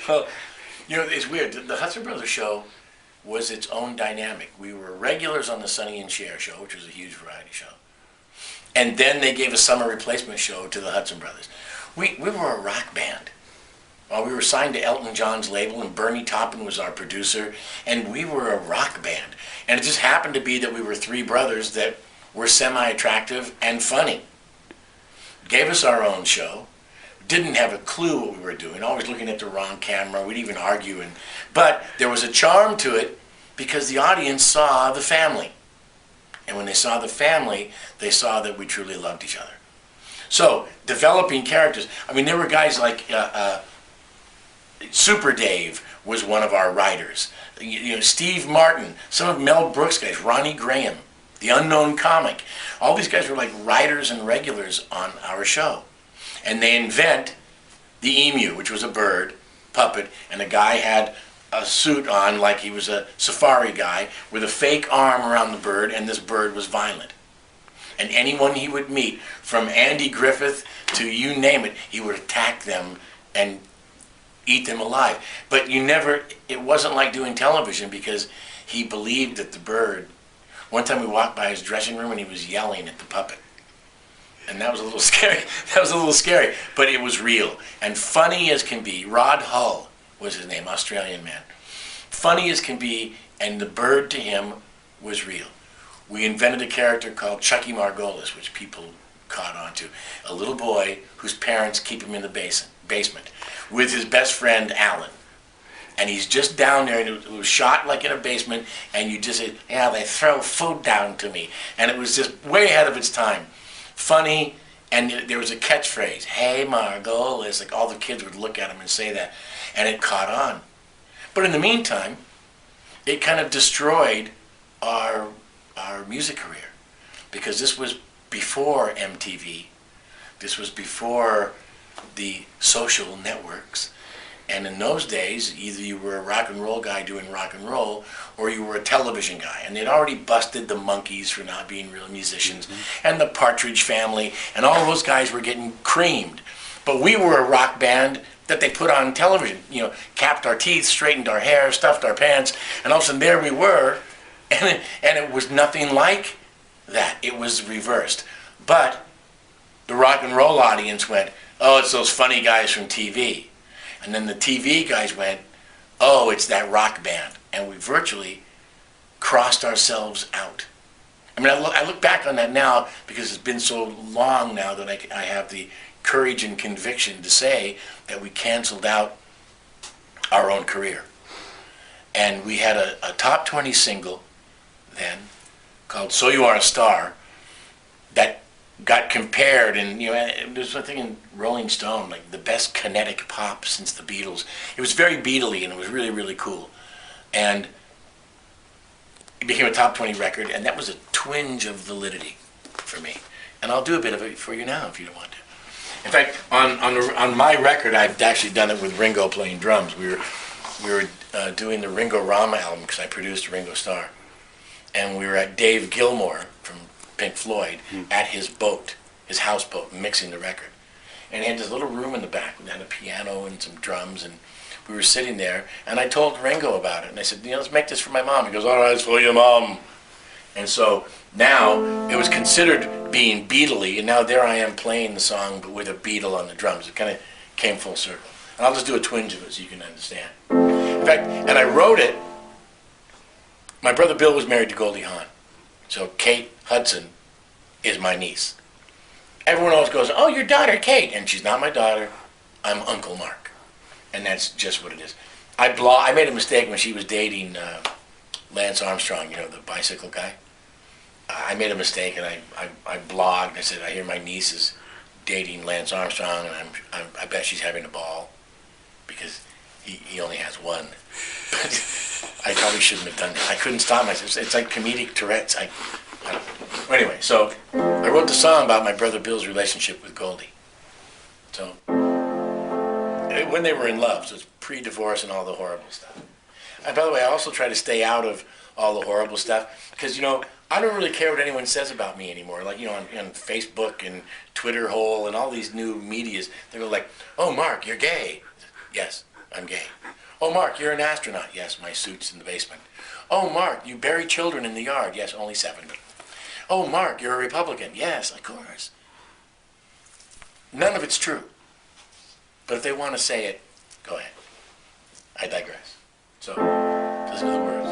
Well, you know, it's weird. The Hudson Brother show was its own dynamic. We were regulars on the Sonny and Cher show, which was a huge variety show. And then they gave a summer replacement show to the Hudson Brothers. We were a rock band. We were signed to Elton John's label, and Bernie Taupin was our producer, and we were a rock band. And it just happened to be that we were three brothers that were semi-attractive and funny. Gave us our own show. Didn't have a clue what we were doing, always looking at the wrong camera. We'd even argue. But there was a charm to it because the audience saw the family. And when they saw the family, they saw that we truly loved each other. So, developing characters. I mean, there were guys like Super Dave was one of our writers. You know, Steve Martin, some of Mel Brooks' guys, Ronnie Graham, the Unknown Comic. All these guys were like writers and regulars on our show. And they invent the emu, which was a bird, puppet, and the guy had a suit on like he was a safari guy with a fake arm around the bird, and this bird was violent. And anyone he would meet, from Andy Griffith to you name it, he would attack them and eat them alive. But it wasn't like doing television because he believed that the bird, one time we walked by his dressing room and he was yelling at the puppet. And that was a little scary. That was a little scary, but it was real. And funny as can be. Rod Hull was his name, Australian man. Funny as can be, and the bird to him was real. We invented a character called Chucky Margolis, which people caught on to. A little boy whose parents keep him in the basement with his best friend, Alan. And he's just down there, and it was shot like in a basement, and you just said, yeah, they throw food down to me. And it was just way ahead of its time. Funny, and there was a catchphrase, hey Margolis, like all the kids would look at him and say that, and it caught on. But in the meantime, it kind of destroyed our music career, because this was before MTV, this was before the social networks, and in those days, either you were a rock and roll guy doing rock and roll, or you were a television guy. And they'd already busted the Monkees for not being real musicians, and the Partridge Family, and all those guys were getting creamed. But we were a rock band that they put on television. You know, capped our teeth, straightened our hair, stuffed our pants, and all of a sudden there we were, and it was nothing like that. It was reversed. But the rock and roll audience went, oh, it's those funny guys from TV. And then the TV guys went, oh, it's that rock band. And we virtually crossed ourselves out. I mean, I look back on that now because it's been so long now that I have the courage and conviction to say that we canceled out our own career. And we had a top 20 single then called So You Are a Star that got compared, and you know, there's something in Rolling Stone, like the best kinetic pop since the Beatles. It was very Beatley, and it was really, really cool. And it became a top 20 record, and that was a twinge of validity for me. And I'll do a bit of it for you now if you don't want to. In fact, on my record, I've actually done it with Ringo playing drums. We were doing the Ringo Rama album because I produced Ringo Starr, and we were at Dave Gilmour from Pink Floyd at his boat, his houseboat, mixing the record. And he had this little room in the back with a piano and some drums, and we were sitting there, and I told Ringo about it, and I said, you know, let's make this for my mom. He goes, all right, it's for your mom. And so now it was considered being Beatley, and now there I am playing the song, but with a Beatle on the drums. It kind of came full circle. And I'll just do a twinge of it so you can understand. In fact, and I wrote it, my brother Bill was married to Goldie Hawn. So Kate Hudson is my niece. Everyone always goes, oh, your daughter, Kate. And she's not my daughter. I'm Uncle Mark. And that's just what it is. I made a mistake when she was dating Lance Armstrong, you know, the bicycle guy. I made a mistake, and I blogged. I said, I hear my niece is dating Lance Armstrong, and I bet she's having a ball because he only has one. But I probably shouldn't have done that. I couldn't stop myself. It's like comedic Tourette's. Anyway, so I wrote the song about my brother Bill's relationship with Goldie. So when they were in love, so it's pre-divorce and all the horrible stuff. And by the way, I also try to stay out of all the horrible stuff because, you know, I don't really care what anyone says about me anymore. Like, you know, on Facebook and Twitter hole and all these new medias, they go like, oh, Mark, you're gay. Yes, I'm gay. Oh, Mark, you're an astronaut. Yes, my suit's in the basement. Oh, Mark, you bury children in the yard. Yes, only 7. Oh, Mark, you're a Republican. Yes, of course. None of it's true. But if they want to say it, go ahead. I digress. So, listen to the words.